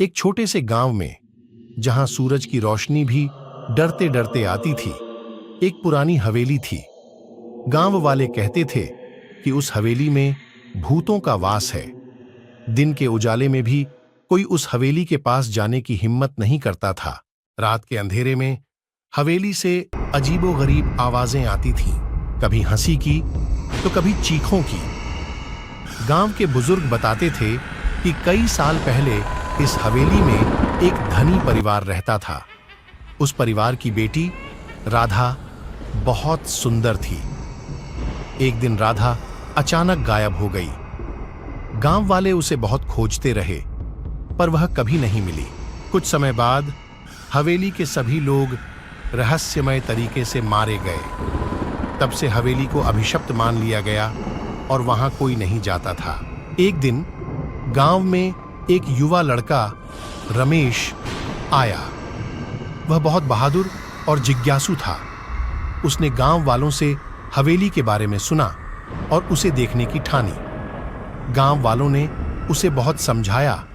एक छोटे से गांव में, जहां सूरज की रोशनी भी डरते डरते आती थी, एक पुरानी हवेली थी। गांव वाले कहते थे कि उस हवेली में भूतों का वास है। दिन के उजाले में भी कोई उस हवेली के पास जाने की हिम्मत नहीं करता था। रात के अंधेरे में हवेली से अजीबोगरीब आवाजें आती थीं, कभी हंसी की तो कभी चीखों की। गांव के बुजुर्ग बताते थे कि कई साल पहले इस हवेली में एक धनी परिवार रहता था। उस परिवार की बेटी राधा बहुत सुंदर थी। एक दिन राधा अचानक गायब हो गई। गांव वाले उसे बहुत खोजते रहे, पर वह कभी नहीं मिली। कुछ समय बाद हवेली के सभी लोग रहस्यमय तरीके से मारे गए। तब से हवेली को अभिशप्त मान लिया गया और वहां कोई नहीं जाता था। एक दिन गांव में एक युवा लड़का रमेश आया। वह बहुत बहादुर और जिज्ञासु था। उसने गांव वालों से हवेली के बारे में सुना और उसे देखने की ठानी। गांव वालों ने उसे बहुत समझाया।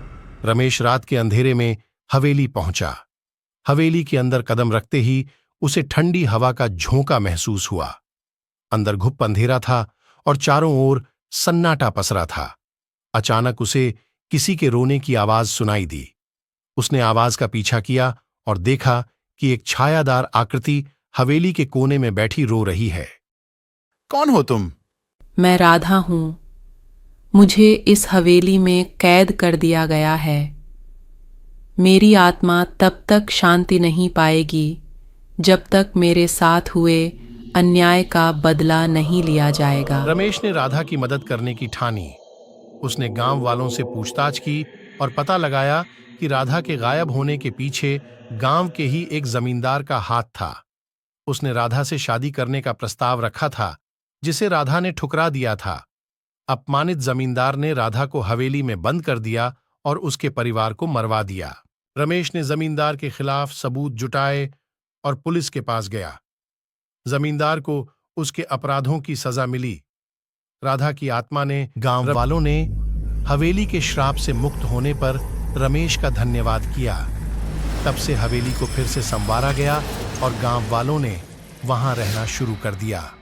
रमेश रात के अंधेरे में हवेली पहुंचा। हवेली के अंदर कदम रखते ही उसे ठंडी हवा का झोंका महसूस हुआ। अंदर घुप अंधेरा था और चारों ओर सन्नाटा पसरा था। अचानक उसे किसी के रोने की आवाज सुनाई दी। उसने आवाज का पीछा किया और देखा कि एक छायादार आकृति हवेली के कोने में बैठी रो रही है। कौन हो तुम? मैं राधा हूं। मुझे इस हवेली में कैद कर दिया गया है। मेरी आत्मा तब तक शांति नहीं पाएगी जब तक मेरे साथ हुए अन्याय का बदला नहीं लिया जाएगा। रमेश ने राधा की मदद करने की ठानी। उसने गांव वालों से पूछताछ की और पता लगाया कि राधा के गायब होने के पीछे गांव के ही एक जमींदार का हाथ था। उसने राधा से शादी करने का प्रस्ताव रखा था, जिसे राधा ने ठुकरा दिया था। अपमानित जमींदार ने राधा को हवेली में बंद कर दिया और उसके परिवार को मरवा दिया। रमेश ने जमींदार के खिलाफ सबूत जुटाए और पुलिस के पास गया। जमींदार को उसके अपराधों की सजा मिली। राधा की आत्मा ने, गांव वालों ने हवेली के श्राप से मुक्त होने पर रमेश का धन्यवाद किया। तब से हवेली को फिर से संवारा गया और गांव वालों ने वहां रहना शुरू कर दिया।